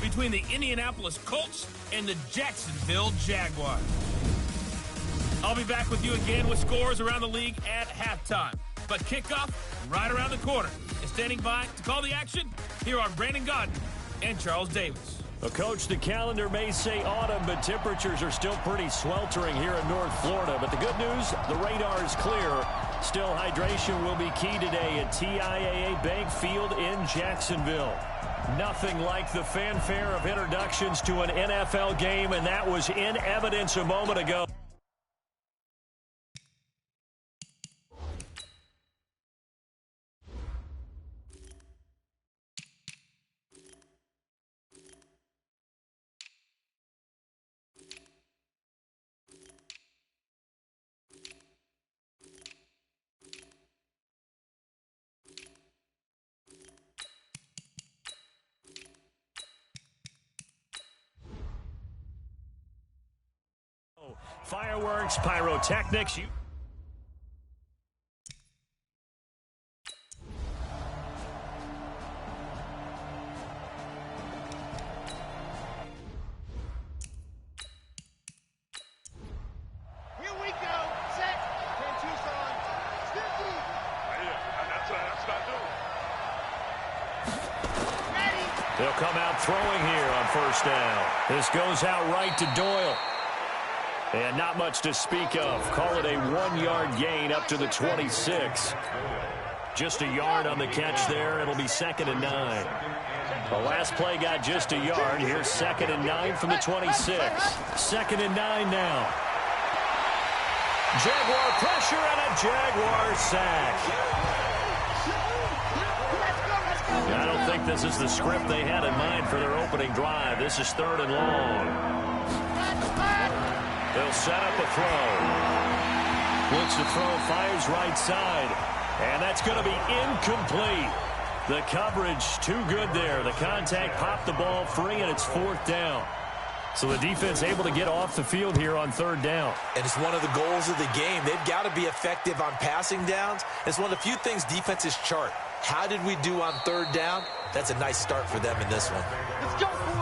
between the Indianapolis Colts and the Jacksonville Jaguars. I'll be back with you again with scores around the league at halftime. But kickoff right around the corner. And standing by to call the action, here are Brandon Gaudin and Charles Davis. Well, Coach, the calendar may say autumn, but temperatures are still pretty sweltering here in North Florida. But the good news, the radar is clear. Still, hydration will be key today at TIAA Bank Field in Jacksonville. Nothing like the fanfare of introductions to an NFL game, and that was in evidence a moment ago. Fireworks, pyrotechnics. Here we go. Set. From Tucson. 50. That's what I do. Ready. They'll come out throwing here on first down. This goes out right to Doyle. And not much to speak of. Call it a 1-yard gain up to the 26. Just a yard on the catch there. It'll be 2nd and 9. The last play got just a yard. Here's 2nd and 9 from the 26. 2nd and 9 now. Jaguar pressure and a Jaguar sack. I don't think this is the script they had in mind for their opening drive. This is 3rd and long. They'll set up a throw. Looks to throw, fires right side. And that's going to be incomplete. The coverage too good there. The contact popped the ball free, and it's 4th down. So the defense able to get off the field here on 3rd down. And it's one of the goals of the game. They've got to be effective on passing downs. It's one of the few things defenses chart. How did we do on 3rd down? That's a nice start for them in this one.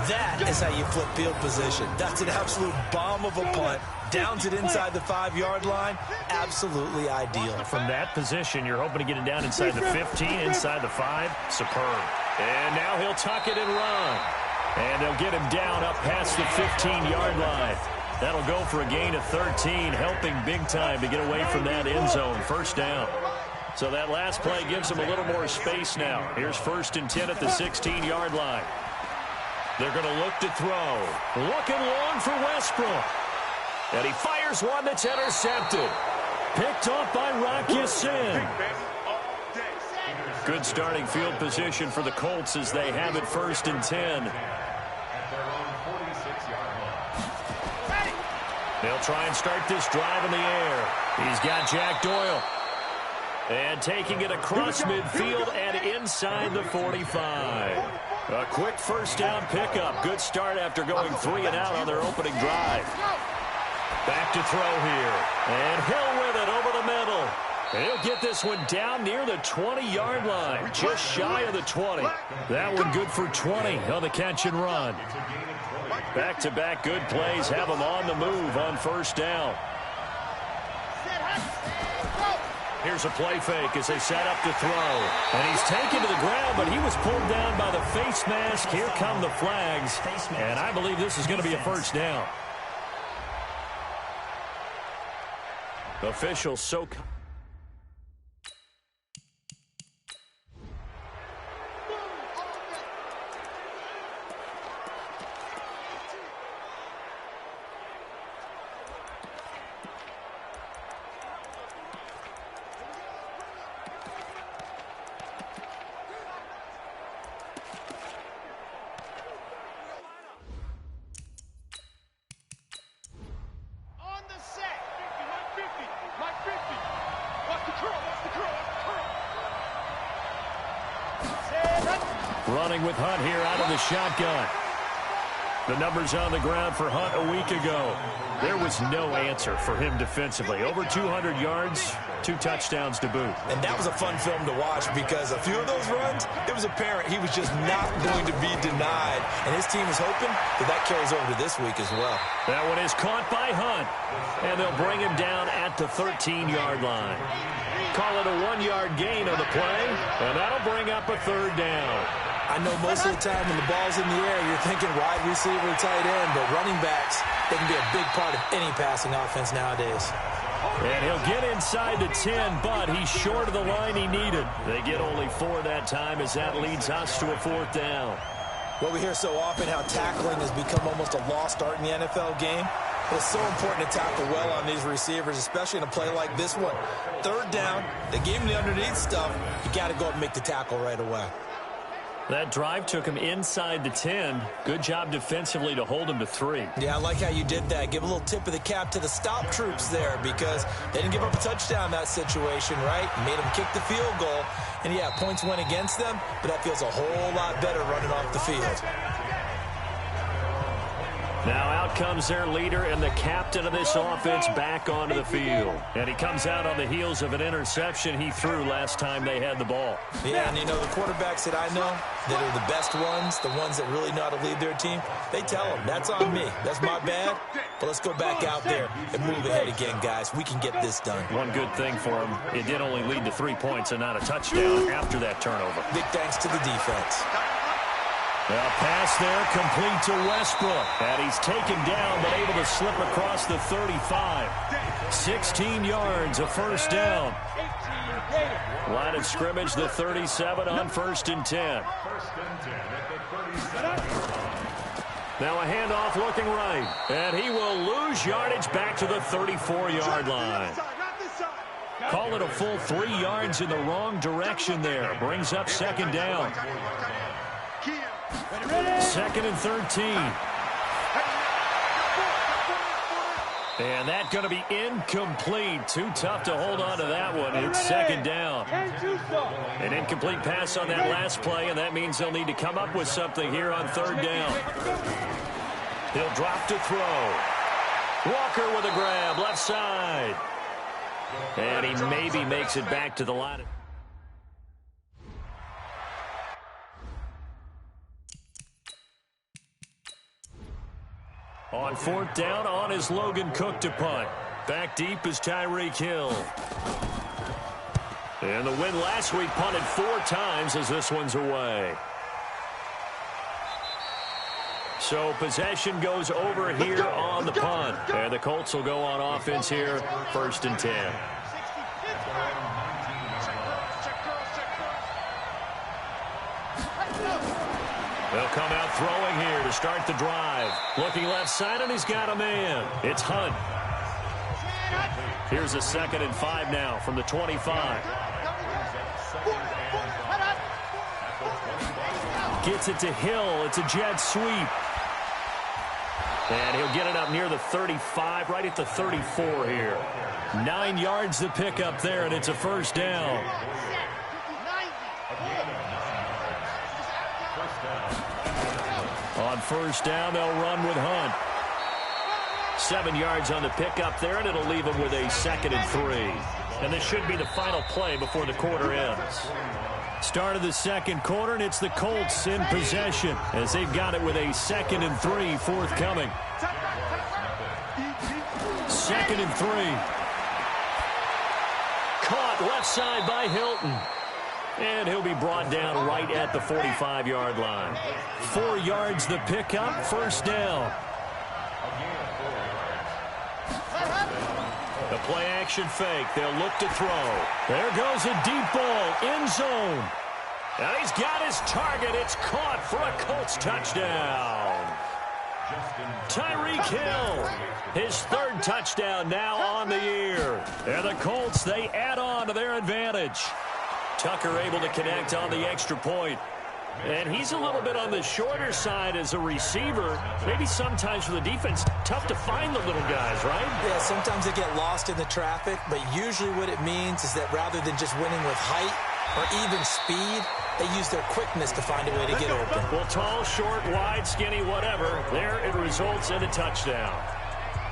That is how you flip field position. That's an absolute bomb of a punt. Downs it inside the 5-yard line. Absolutely ideal. From that position, you're hoping to get it down inside the 15, inside the 5. Superb. And now he'll tuck it and run. And they'll get him down up past the 15-yard line. That'll go for a gain of 13, helping big time to get away from that end zone. 1st down. So that last play gives them a little more space now. Here's 1st and 10 at the 16-yard line. They're going to look to throw. Looking long for Westbrook. And he fires one that's intercepted. Picked off by Rock Ya-Sin. Good starting field position for the Colts as they have it 1st and 10. They'll try and start this drive in the air. He's got Jack Doyle. And taking it across midfield and inside the 45. A quick 1st down pickup. Good start after going 3 and out on their opening drive. Back to throw here. And Hill with it over the middle. He'll get this one down near the 20-yard line. Just shy of the 20. That one good for 20 on the catch and run. Back-to-back good plays have them on the move on 1st down. Here's a play fake as they set up to throw. And he's taken to the ground, but he was pulled down by the face mask. Here come the flags. And I believe this is going to be a 1st down. Officials so... Running with Hunt here out of the shotgun. The numbers on the ground for Hunt a week ago. There was no answer for him defensively. Over 200 yards, 2 touchdowns to boot. And that was a fun film to watch because a few of those runs, it was apparent he was just not going to be denied. And his team is hoping that carries over to this week as well. That one is caught by Hunt. And they'll bring him down at the 13-yard line. Call it a 1-yard gain on the play. And that'll bring up a 3rd down. I know most of the time when the ball's in the air, you're thinking wide receiver, tight end, but running backs, they can be a big part of any passing offense nowadays. And he'll get inside the 10, but he's short of the line he needed. They get only 4 that time as that leads us to a 4th down. Well, we hear so often how tackling has become almost a lost art in the NFL game. But it's so important to tackle well on these receivers, especially in a play like this one. 3rd down, they gave him the underneath stuff. You got to go up and make the tackle right away. That drive took him inside the 10. Good job defensively to hold him to 3. Yeah, I like how you did that. Give a little tip of the cap to the stop troops there because they didn't give up a touchdown in that situation, right? Made them kick the field goal. And, yeah, points went against them, but that feels a whole lot better running off the field. Now out comes their leader and the captain of this offense back onto the field. And he comes out on the heels of an interception he threw last time they had the ball. Yeah, and you know, the quarterbacks that I know that are the best ones, the ones that really know how to lead their team, they tell them, that's on me. That's my bad. But let's go back out there and move ahead again, guys. We can get this done. One good thing for him, it did only lead to 3 points and not a touchdown after that turnover. Big thanks to the defense. A pass there complete to Westbrook. And he's taken down but able to slip across the 35. 16 yards, a 1st down. Line of scrimmage, the 37 on 1st and 10. Now a handoff looking right. And he will lose yardage back to the 34-yard line. Call it a full 3 yards in the wrong direction there. Brings up 2nd down. 2nd and 13. And that's going to be incomplete. Too tough to hold on to that one. It's 2nd down. An incomplete pass on that last play, and that means they'll need to come up with something here on 3rd down. He'll drop to throw. Walker with a grab, left side. And he maybe makes it back to the line. On 4th down, on is Logan Cook to punt. Back deep is Tyreek Hill. And the win last week punted 4 times as this one's away. So possession goes over here on the punt. And the Colts will go on offense here, 1st and 10. They'll come out throwing here to start the drive. Looking left side, and he's got a man. It's Hunt. Here's a 2nd and 5 now from the 25. Gets it to Hill. It's a jet sweep. And he'll get it up near the 35, right at the 34 here. 9 yards to pick up there, and it's a 1st down. On 1st down, they'll run with Hunt. 7 yards on the pickup there, and it'll leave them with a 2nd and 3. And this should be the final play before the quarter ends. Start of the 2nd quarter, and it's the Colts in possession as they've got it with a 2nd and 3 forthcoming. 2nd and 3. Caught left side by Hilton. And he'll be brought down right at the 45-yard line. 4 yards the pickup, 1st down. The play-action fake. They'll look to throw. There goes a deep ball, end zone. And he's got his target. It's caught for a Colts touchdown. Tyreek Hill, his 3rd touchdown now on the year. And the Colts, they add on to their advantage. Tucker able to connect on the extra point. And he's a little bit on the shorter side as a receiver. Maybe sometimes for the defense, tough to find the little guys, right? Yeah, sometimes they get lost in the traffic, but usually what it means is that rather than just winning with height or even speed, They use their quickness to find a way to get open. Well, tall, short, wide, skinny, whatever. There it results in a touchdown.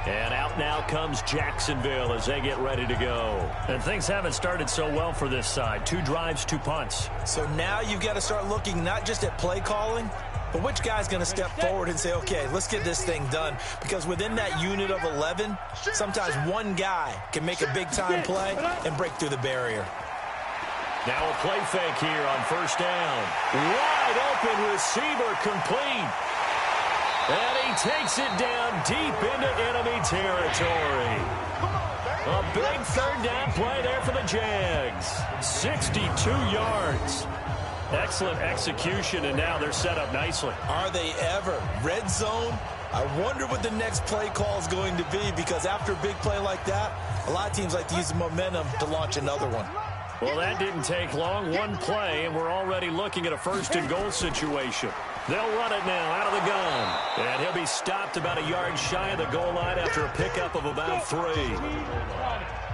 And out now comes Jacksonville as they get ready to go. And things haven't started so well for this side. 2 drives, 2 punts. So now you've got to start looking not just at play calling, but which guy's going to step forward and say, okay, let's get this thing done. Because within that unit of 11, sometimes one guy can make a big-time play and break through the barrier. Now a play fake here on first down. Wide open receiver complete. And he takes it down deep into enemy territory. A big third down play there for the Jags. 62 yards. Excellent execution, and now they're set up nicely. Are they ever? Red zone? I wonder what the next play call is going to be, because after a big play like that, a lot of teams like to use the momentum to launch another one. Well, that didn't take long. One play, and we're already looking at a first-and-goal situation. They'll run it now out of the gun. And he'll be stopped about a yard shy of the goal line after a pickup of about 3.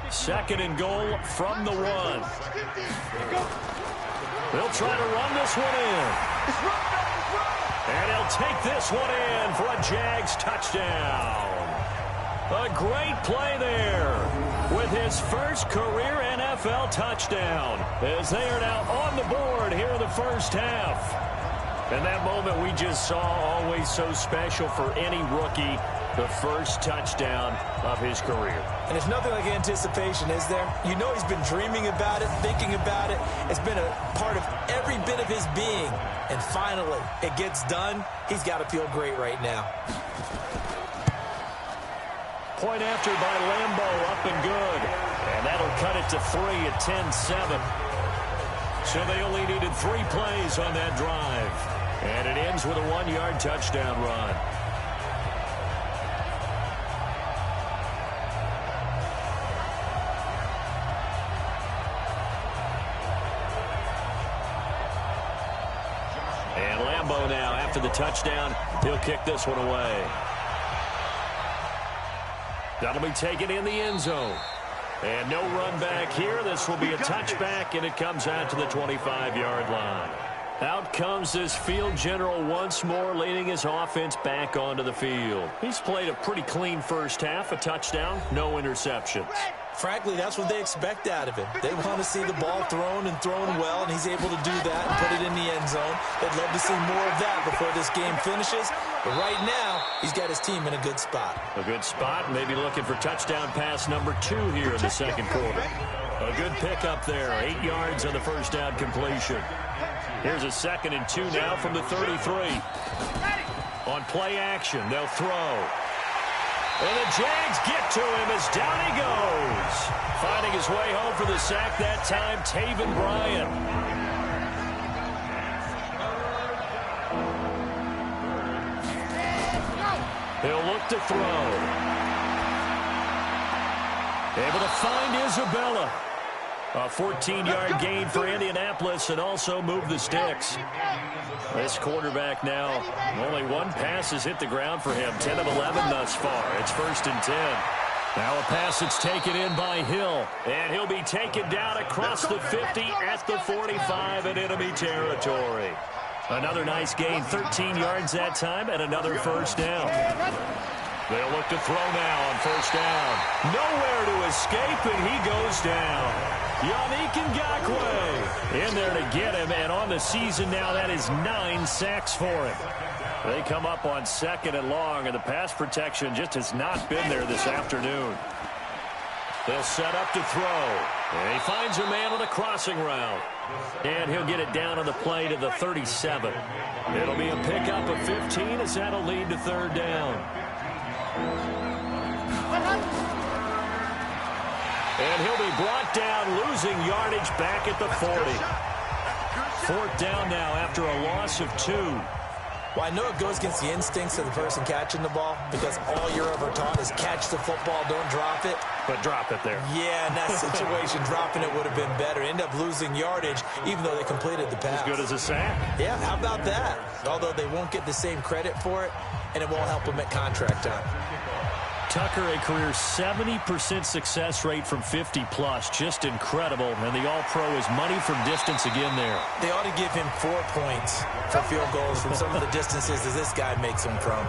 2nd and goal from the 1. They'll try to run this one in. And he'll take this one in for a Jags touchdown. A great play there with his first career NFL touchdown as they are now on the board here in the first half. And that moment we just saw, always so special for any rookie, the first touchdown of his career. And there's nothing like anticipation, is there? You know he's been dreaming about it, thinking about it. It's been a part of every bit of his being. And finally, it gets done. He's got to feel great right now. Point after by Lambo, up and good. And that'll cut it to 3 at 10-7. So they only needed 3 plays on that drive. And it ends with a 1-yard touchdown run. And Lambo now, after the touchdown, he'll kick this one away. That'll be taken in the end zone. And no run back here. This will be a touchback, and it comes out to the 25-yard line. Out comes this field general once more, leading his offense back onto the field. He's played a pretty clean first half, a touchdown, no interceptions. Frankly, that's what they expect out of him. They want to see the ball thrown and thrown well, and he's able to do that and put it in the end zone. They'd love to see more of that before this game finishes. But right now, he's got his team in a good spot. A good spot, maybe looking for touchdown pass number 2 here in the second quarter. A good pickup there, 8 yards on the first down completion. Here's a 2nd and 2 now from the 33. On play action, they'll throw. And the Jags get to him as down he goes. Finding his way home for the sack that time, Taven Bryan. He'll look to throw. Able to find Isabella. A 14-yard gain for Indianapolis and also move the sticks. This quarterback now, only 1 pass has hit the ground for him. 10 of 11 thus far. It's 1st and 10. Now a pass that's taken in by Hill. And he'll be taken down across the 50 at the 45 in enemy territory. Another nice gain, 13 yards that time, and another first down. They'll look to throw now on first down. Nowhere to escape, and he goes down. Yannick Ngakoue in there to get him, and on the season now, that is 9 sacks for him. They come up on 2nd and long, and the pass protection just has not been there this afternoon. They'll set up to throw. And he finds a man on a crossing route. And he'll get it down on the play to the 37. It'll be a pickup of 15 as that'll lead to 3rd down. And he'll be brought down, losing yardage back at the 40. 4th down now after a loss of 2. Well, I know it goes against the instincts of the person catching the ball, because all you're ever taught is catch the football, don't drop it. But drop it there. Yeah, in that situation, dropping it would have been better. End up losing yardage, even though they completed the pass. As good as a sack. Yeah, how about that? Although they won't get the same credit for it, and it won't help them at contract time. Tucker, a career 70% success rate from 50-plus. Just incredible. And the All-Pro is money from distance again there. They ought to give him 4 points for field goals from some of the distances that this guy makes them from.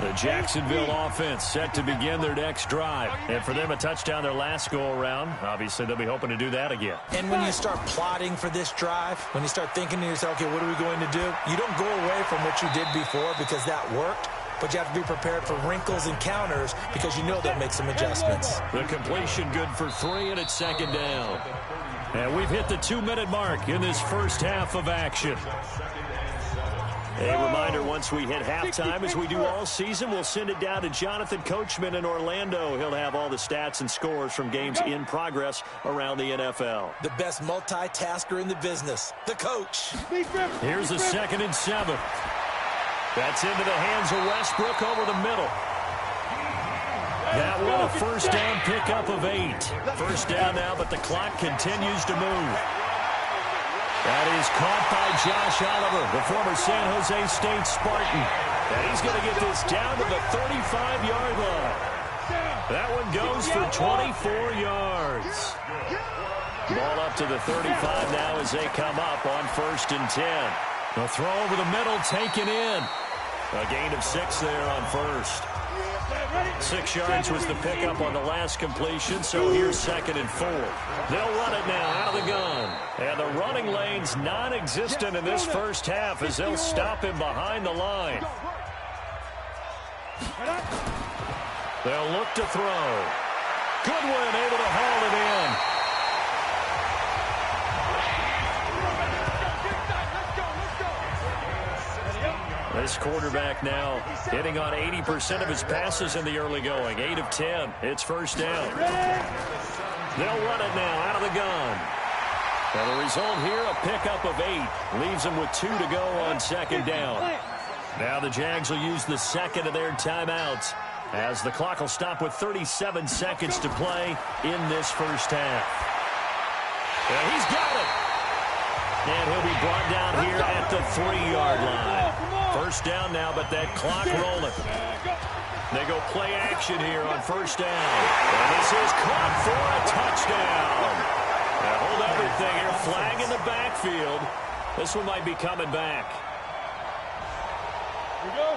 The Jacksonville offense set to begin their next drive. And for them, a touchdown their last go-around. Obviously, they'll be hoping to do that again. And when you start plotting for this drive, when you start thinking to yourself, okay, what are we going to do? You don't go away from what you did before because that worked. But you have to be prepared for wrinkles and counters because you know they'll make some adjustments. The completion good for 3, and it's second down. And we've hit the 2-minute mark in this first half of action. A reminder, once we hit halftime, as we do all season, we'll send it down to Jonathan Coachman in Orlando. He'll have all the stats and scores from games in progress around the NFL. The best multitasker in the business, the coach. Here's a 2nd and 7. That's into the hands of Westbrook over the middle. That one a first down pickup of 8. First down now, but the clock continues to move. That is caught by Josh Oliver, the former San Jose State Spartan. And he's going to get this down to the 35-yard line. That one goes for 24 yards. Ball up to the 35 now as they come up on 1st and 10. The throw over the middle, taken in. A gain of 6 there on 1st. 6 yards was the pickup on the last completion, so here's 2nd and 4. They'll run it now out of the gun. And the running lane's non-existent in this first half as they'll stop him behind the line. They'll look to throw. Goodwin able to haul it in. This quarterback now hitting on 80% of his passes in the early going. 8 of 10. It's first down. They'll run it now out of the gun. And the result here, a pickup of 8. Leaves them with 2 to go on 2nd down. Now the Jags will use the 2nd of their timeouts as the clock will stop with 37 seconds to play in this first half. And he's got it. And he'll be brought down here at the 3-yard line. First down now, but that clock rolling. They go play action here on first down. And this is caught for a touchdown. Now hold everything here. Flag in the backfield. This one might be coming back.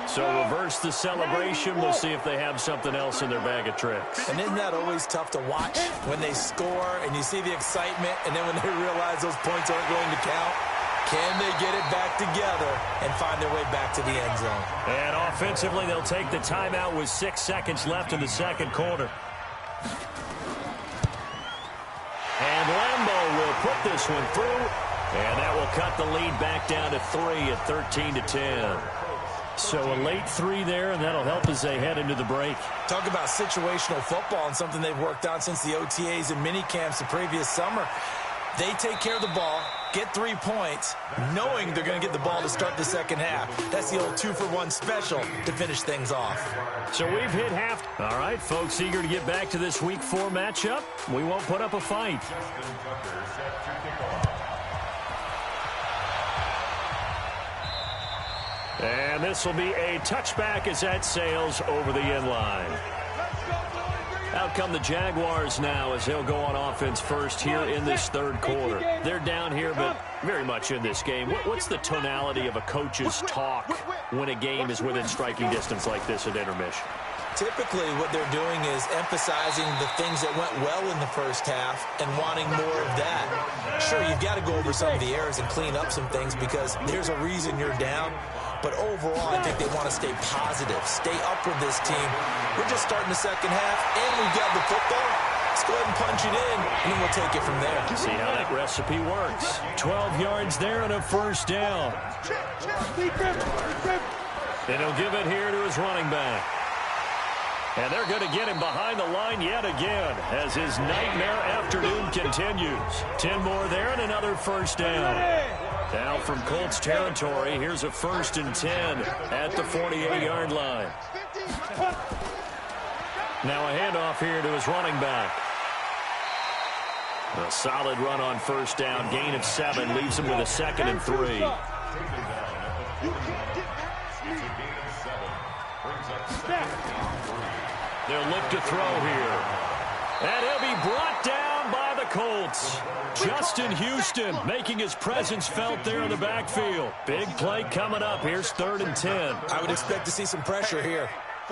So reverse the celebration. We'll see if they have something else in their bag of tricks. And isn't that always tough to watch when they score and you see the excitement, and then when they realize those points aren't going to count? Can they get it back together and find their way back to the end zone? And offensively, they'll take the timeout with 6 seconds left in the second quarter. And Lambeau will put this one through, and that will cut the lead back down to 3 at 13-10. So a late 3 there, and that'll help as they head into the break. Talk about situational football and something they've worked on since the OTAs and mini camps the previous summer. They take care of the ball, get 3 points, knowing they're going to get the ball to start the second half. That's the old 2-for-1 special to finish things off. So we've hit half. All right, folks, eager to get back to this Week 4 matchup. We won't put up a fight. And this will be a touchback as that sails over the end line. Out come the Jaguars now as they'll go on offense first here in this third quarter. They're down here, but very much in this game. What's the tonality of a coach's talk when a game is within striking distance like this at intermission? Typically, what they're doing is emphasizing the things that went well in the first half and wanting more of that. Sure, you've got to go over some of the errors and clean up some things because there's a reason you're down. But overall, I think they want to stay positive, stay up with this team. We're just starting the second half, and we've got the football. Let's go ahead and punch it in, and then we'll take it from there. See how that recipe works. 12 yards there and a first down. And he'll give it here to his running back. And they're going to get him behind the line yet again as his nightmare afternoon continues. 10 more there and another first down. Now from Colts territory, here's a 1st and 10 at the 48-yard line. Now a handoff here to his running back. A solid run on first down, gain of 7, leaves him with a 2nd and 3. They'll look to throw here. And he'll be brought down by the Colts. Justin Houston making his presence felt there in the backfield. Big play coming up. Here's 3rd and 10. I would expect to see some pressure here.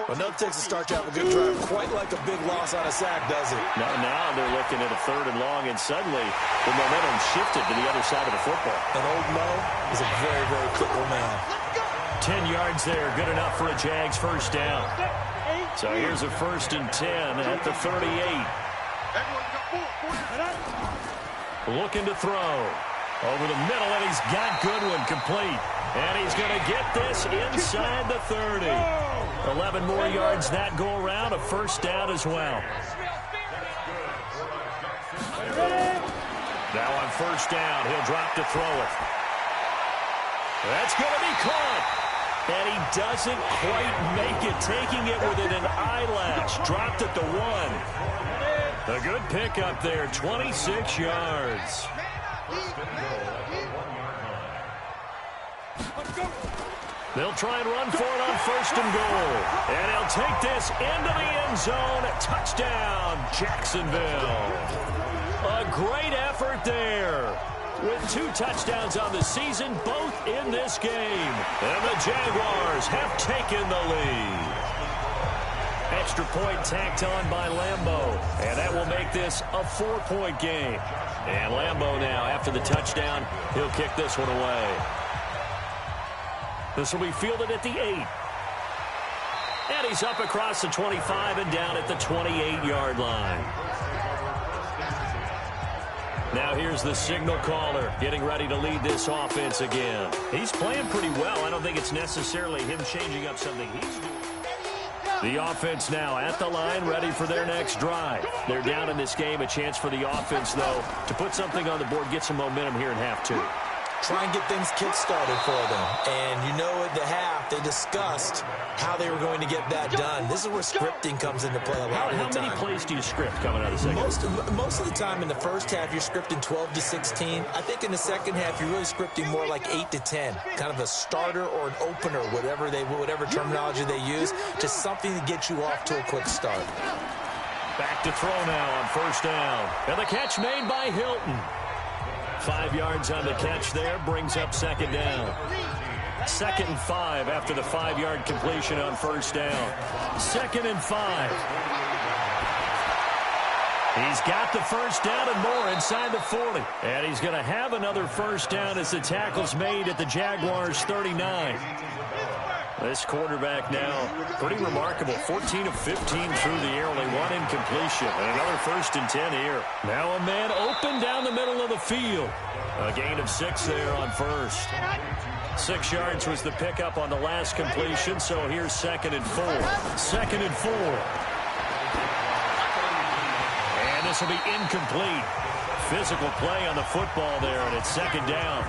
Enough takes a start to have a good drive. Quite like a big loss on a sack, does it? Now they're looking at a 3rd and long, and suddenly the momentum shifted to the other side of the football. And old Mo is a very, very fickle man. 10 yards there, good enough for a Jags first down. So here's a 1st and 10 at the 38. Looking to throw. Over the middle, and he's got Goodwin complete. And he's going to get this inside the 30. 11 more yards that go around, a first down as well. Now on first down, he'll drop to throw it. That's going to be caught. And he doesn't quite make it, taking it within an eyelash. Dropped at the 1. A good pickup there, 26 yards. They'll try and run for it on 1st and goal. And he'll take this into the end zone. Touchdown, Jacksonville. A great effort there. With 2 touchdowns on the season, both in this game. And the Jaguars have taken the lead. Extra point tacked on by Lambeau. And that will make this a 4-point game. And Lambeau now, after the touchdown, he'll kick this one away. This will be fielded at the 8. And he's up across the 25 and down at the 28-yard line. Now here's the signal caller getting ready to lead this offense again. He's playing pretty well. I don't think it's necessarily him changing up something he's doing. The offense now at the line, ready for their next drive. They're down in this game. A chance for the offense, though, to put something on the board, get some momentum here in half 2. Try and get things kick-started for them. And you know at the half, they discussed how they were going to get that done. This is where scripting comes into play a lot of the time. How many plays do you script coming out of the second? Most of the time in the first half, you're scripting 12 to 16. I think in the second half, you're really scripting more like 8 to 10. Kind of a starter or an opener, whatever terminology they use, just something to get you off to a quick start. Back to throw now on first down. And the catch made by Hilton. 5 yards on the catch there, brings up 2nd down. 2nd and 5 after the 5-yard completion on first down. 2nd and 5. He's got the first down and more inside the 40. And he's going to have another first down as the tackle's made at the Jaguars' 39. This quarterback now, pretty remarkable. 14 of 15 through the air, only 1 incompletion. And another 1st and 10 here. Now a man open down the middle of the field. A gain of 6 there on first. 6 yards was the pickup on the last completion, so here's 2nd and 4. 2nd and 4. And this will be incomplete. Physical play on the football there, and it's 2nd down.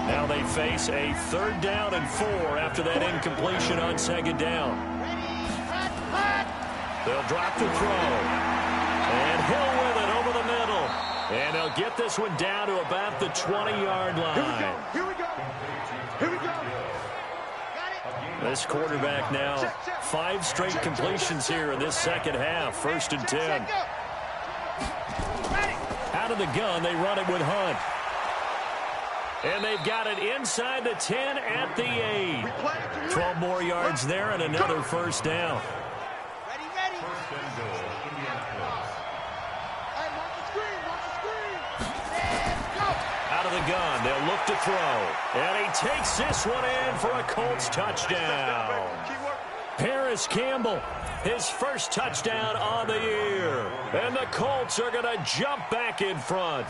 Now they face a 3rd down and 4 after that incompletion on 2nd down. They'll drop the throw. And Hill with it over the middle. And they'll get this one down to about the 20-yard line. Here we go. Here we go. This quarterback now, 5 straight completions here in this second half. 1st and 10. Out of the gun, they run it with Hunt. And they've got it inside the 10 at the 8. 12 more yards there and another first down. Ready, ready. Out of the gun, they'll look to throw. And he takes this one in for a Colts touchdown. Paris Campbell, his first touchdown on the year. And the Colts are going to jump back in front.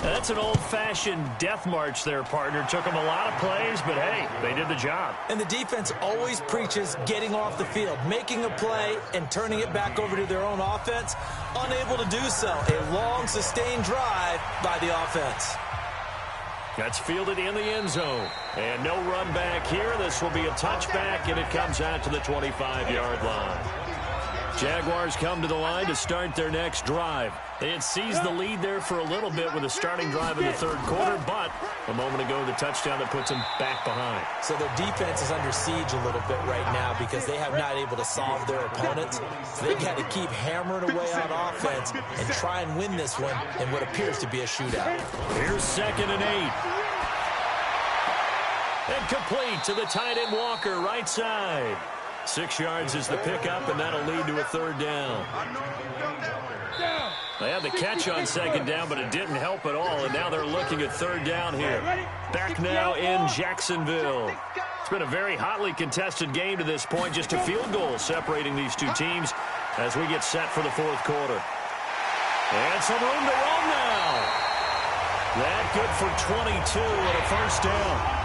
That's an old-fashioned death march there, partner. Took them a lot of plays, but hey, they did the job. And the defense always preaches getting off the field, making a play and turning it back over to their own offense. Unable to do so. A long, sustained drive by the offense. That's fielded in the end zone. And no run back here. This will be a touchback, and it comes out to the 25-yard line. Jaguars come to the line to start their next drive. They had seized the lead there for a little bit with a starting drive in the third quarter, but a moment ago, the touchdown that puts them back behind. So their defense is under siege a little bit right now because they have not able to solve their opponents. So they've had to keep hammering away on offense and try and win this one in what appears to be a shootout. Here's 2nd and 8. And complete to the tight end Walker, right side. 6 yards is the pickup, and that'll lead to a third down. They had the catch on 2nd down, but it didn't help at all, and now they're looking at 3rd down here. Back now in Jacksonville. It's been a very hotly contested game to this point, just a field goal separating these two teams as we get set for the 4th quarter. And some room to run now. That good for 22 and a first down.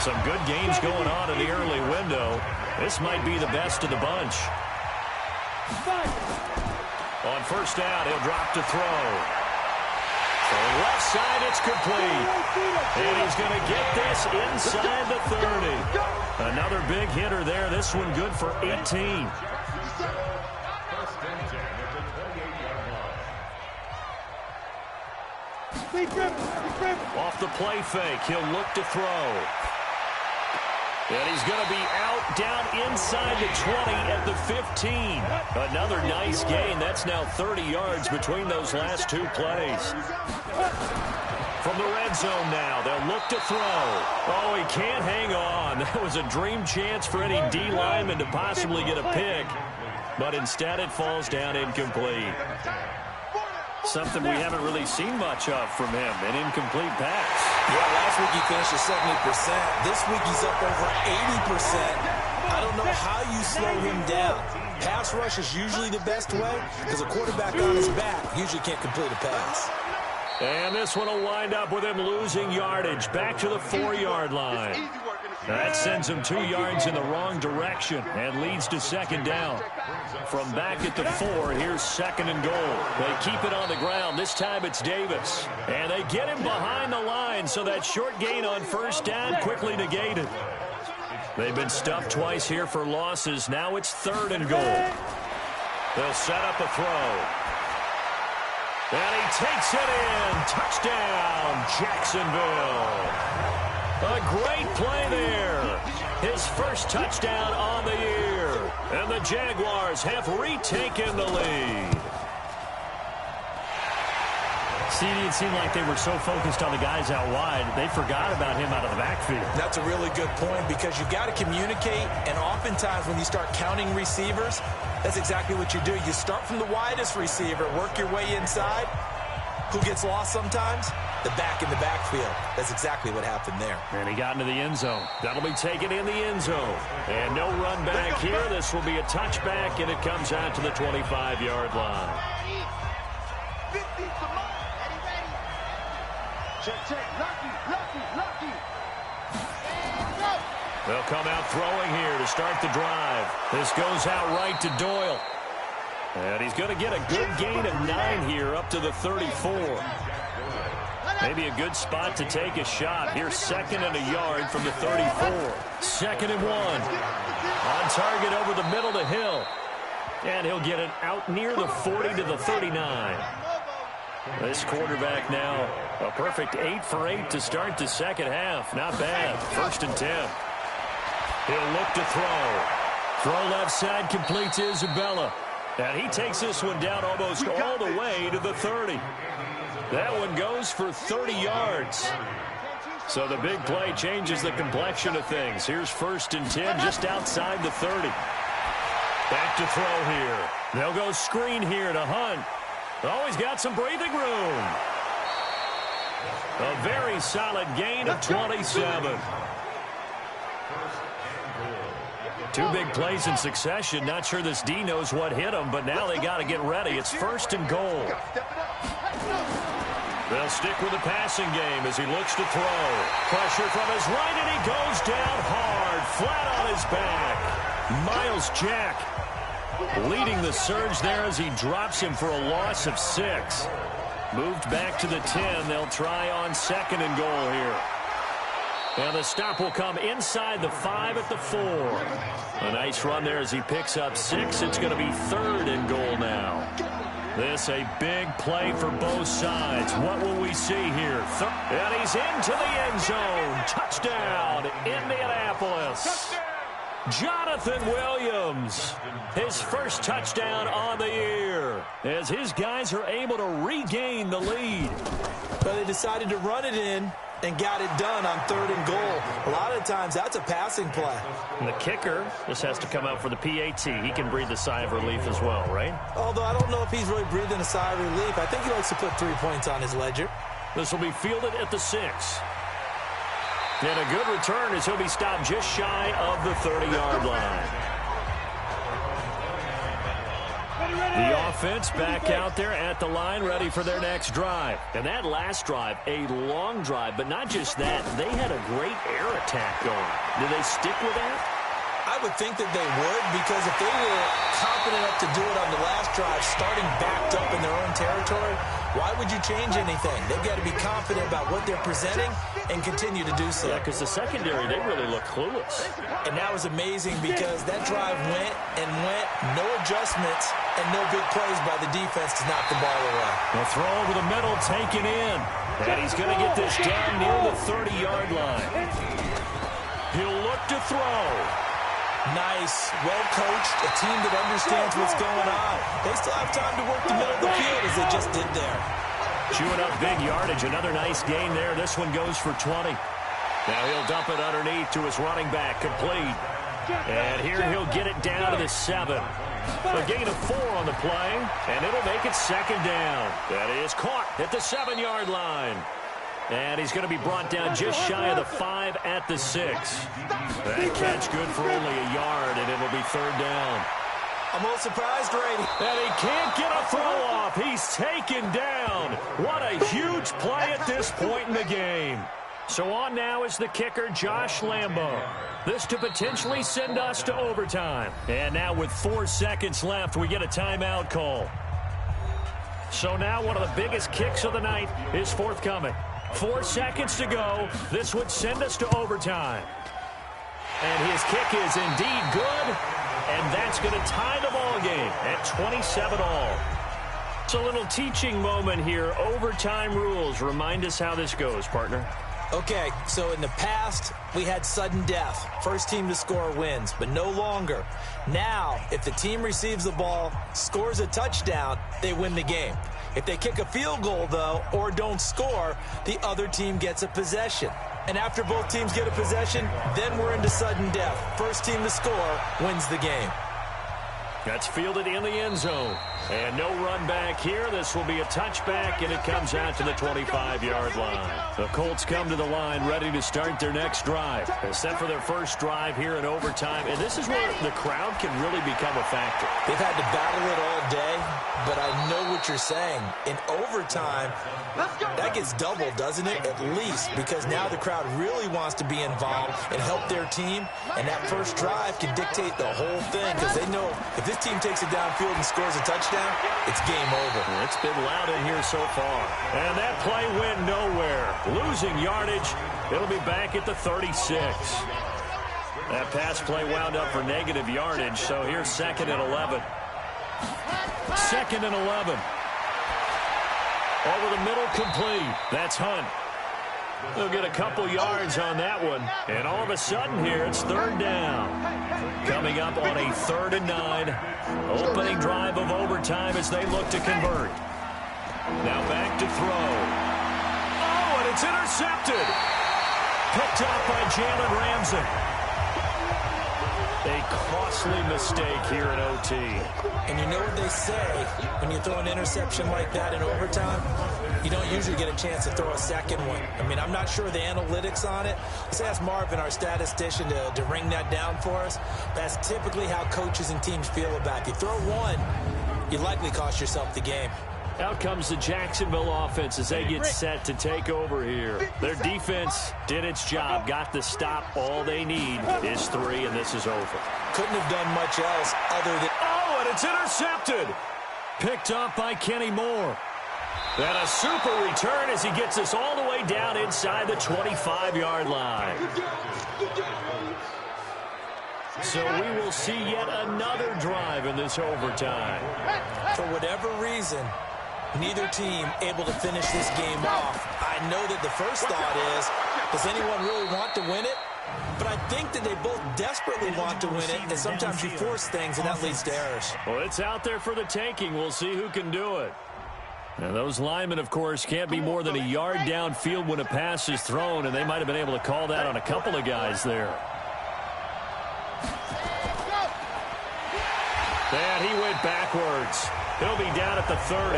Some good games going on in the early window. This might be the best of the bunch. On 1st down, he'll drop to throw. So left side, it's complete. And he's going to get this inside the 30. Another big hitter there. This one good for 18. Off the play fake, he'll look to throw. And he's going to be out down inside the 20 at the 15. Another nice gain. That's now 30 yards between those last two plays. From the red zone now, they'll look to throw. Oh, he can't hang on. That was a dream chance for any D lineman to possibly get a pick. But instead it falls down incomplete. Something we haven't really seen much of from him, an incomplete pass. Yeah, last week he finished at 70%. This week he's up over 80%. I don't know how you slow him down. Pass rush is usually the best way because a quarterback on his back usually can't complete a pass. And this one will wind up with him losing yardage back to the 4-yard line. That sends him 2 yards in the wrong direction and leads to 2nd down. From back at the 4, here's 2nd and goal. They keep it on the ground. This time it's Davis. And they get him behind the line, so that short gain on 1st down quickly negated. They've been stuffed twice here for losses. Now it's 3rd and goal. They'll set up a throw. And he takes it in. Touchdown, Jacksonville. A great play there. His first touchdown on the year. And the Jaguars have retaken the lead. See, it seemed like they were so focused on the guys out wide, they forgot about him out of the backfield. That's a really good point because you've got to communicate, and oftentimes when you start counting receivers, that's exactly what you do. You start from the widest receiver, work your way inside. Who gets lost sometimes? The back in the backfield. That's exactly what happened there. And he got into the end zone. That'll be taken in the end zone. And no run back here. This will be a touchback, and it comes out to the 25-yard line. They'll come out throwing here to start the drive. This goes out right to Doyle. And he's going to get a good gain of 9 here up to the 34. Maybe a good spot to take a shot. Here's 2nd and a yard from the 34. 2nd and 1. On target over the middle to Hill. And he'll get it out near the 40 to the 39. This quarterback now a perfect 8 for 8 to start the second half. Not bad. 1st and 10. He'll look to throw. Throw left side, complete to Isabella. And he takes this one down almost all the way to the 30. That one goes for 30 yards. So the big play changes the complexion of things. Here's 1st and 10 just outside the 30. Back to throw here. They'll go screen here to Hunt. Always got some breathing room. A very solid gain of 27. 2 big plays in succession. Not sure this D knows what hit him, but now they got to get ready. It's 1st and goal. They'll stick with the passing game as he looks to throw. Pressure from his right, and he goes down hard, flat on his back. Miles Jack leading the surge there as he drops him for a loss of 6. Moved back to the 10. They'll try on 2nd and goal here. And the stop will come inside the 5 at the 4. A nice run there as he picks up 6. It's going to be 3rd and goal now. This a big play for both sides. What will we see here? And he's into the end zone. Touchdown, Indianapolis. Jonathan Williams, his first touchdown on the year, as his guys are able to regain the lead. But they decided to run it in and got it done on 3rd and goal. A lot of times that's a passing play. And the kicker just has to come out for the PAT. He can breathe a sigh of relief as well, right? Although I don't know if he's really breathing a sigh of relief. I think he likes to put 3 points on his ledger. This will be fielded at the 6. And a good return as he'll be stopped just shy of the 30-yard line. The offense back out there at the line, ready for their next drive. And that last drive, a long drive, but not just that. They had a great air attack going. Do they stick with that? I would think that they would, because if they were confident enough to do it on the last drive, starting backed up in their own territory, why would you change anything? They've got to be confident about what they're presenting and continue to do so. Yeah, because the secondary, they really look clueless. And that was amazing because that drive went and went, no adjustments, and no big plays by the defense to knock the ball away. The throw over the middle, taken in. And he's going to get this down near the 30-yard line. He'll look to throw. Nice, well-coached, a team that understands what's going on. They still have time to work the middle of the field as they just did there. Chewing up big yardage, another nice gain there. This one goes for 20. Now he'll dump it underneath to his running back, complete. And here he'll get it down to the 7. A gain of 4 on the play, and it'll make it 2nd down. That is caught at the 7-yard line. And he's going to be brought down just shy of the 5 at the 6. That catch good for only a yard, and it'll be 3rd down. I'm a little surprised, Grady. And he can't get a throw off. He's taken down. What a huge play at this point in the game. So on now is the kicker, Josh Lambo. This to potentially send us to overtime. And now with 4 seconds left, we get a timeout call. So now one of the biggest kicks of the night is forthcoming. 4 seconds to go. This would send us to overtime. And his kick is indeed good. And that's going to tie the ball game at 27-all. It's a little teaching moment here. Overtime rules. Remind us how this goes, partner. Okay, so in the past, we had sudden death. First team to score wins, but no longer. Now, if the team receives the ball, scores a touchdown, they win the game. If they kick a field goal, though, or don't score, the other team gets a possession. And after both teams get a possession, then we're into sudden death. First team to score wins the game. That's fielded in the end zone. And no run back here. This will be a touchback, and it comes out to the 25-yard line. The Colts come to the line ready to start their next drive. They're set for their first drive here in overtime, and this is where the crowd can really become a factor. They've had to battle it all day, but I know what you're saying. In overtime, that gets doubled, doesn't it? At least, because now the crowd really wants to be involved and help their team, and that first drive can dictate the whole thing because they know if this team takes it downfield and scores a touchdown, it's game over. It's been loud in here so far. And that play went nowhere. Losing yardage. It'll be back at the 36. That pass play wound up for negative yardage, so here's 2nd and 11. 2nd and 11. Over the middle, complete. That's Hunt. They'll get a couple yards on that one. And all of a sudden here, it's 3rd down. Coming up on a 3rd and 9. Opening drive of overtime as they look to convert. Now back to throw. Oh, and it's intercepted. Picked up by Jalen Ramsey. A costly mistake here in OT. And you know what they say, when you throw an interception like that in overtime, you don't usually get a chance to throw a second one. I mean, I'm not sure the analytics on it. Let's ask Marvin, our statistician, to ring that down for us. That's typically how coaches and teams feel about it. If you throw one, you likely cost yourself the game. Out comes the Jacksonville offense as they get set to take over here. Their defense did its job, got the stop. All they need is 3, and this is over. Couldn't have done much else other than... Oh, and it's intercepted. Picked up by Kenny Moore. And a super return as he gets us all the way down inside the 25-yard line. So we will see yet another drive in this overtime. For whatever reason, neither team able to finish this game off. I know that the first thought is, does anyone really want to win it? But I think that they both desperately want to win it, and sometimes you force things, and that leads to errors. Well, it's out there for the taking. We'll see who can do it. And those linemen, of course, can't be more than a yard downfield when a pass is thrown, and they might have been able to call that on a couple of guys there. And he went backwards. He'll be down at the 30.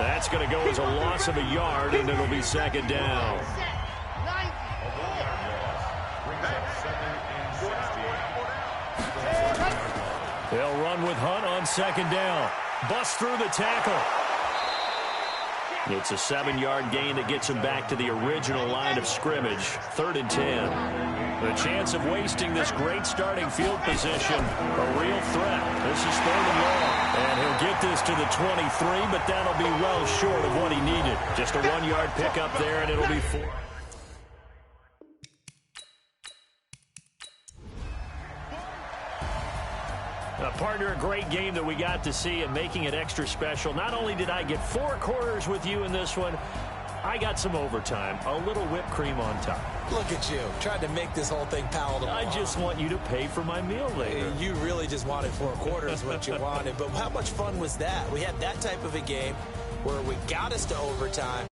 That's going to go as a loss of a yard, and it'll be second down. They'll run with Hunt on second down. Bust through the tackle. It's a 7-yard gain that gets him back to the original line of scrimmage. 3rd and 10. The chance of wasting this great starting field position, a real threat. This is 3rd and long. And he'll get this to the 23, but that'll be well short of what he needed. Just a 1-yard pickup there, and it'll be 4. Partner, a great game that we got to see and making it extra special. Not only did I get 4 quarters with you in this one, I got some overtime, a little whipped cream on top. Look at you, trying to make this whole thing palatable. I just want you to pay for my meal later. You really just wanted 4 quarters what you wanted, but how much fun was that? We had that type of a game where we got us to overtime.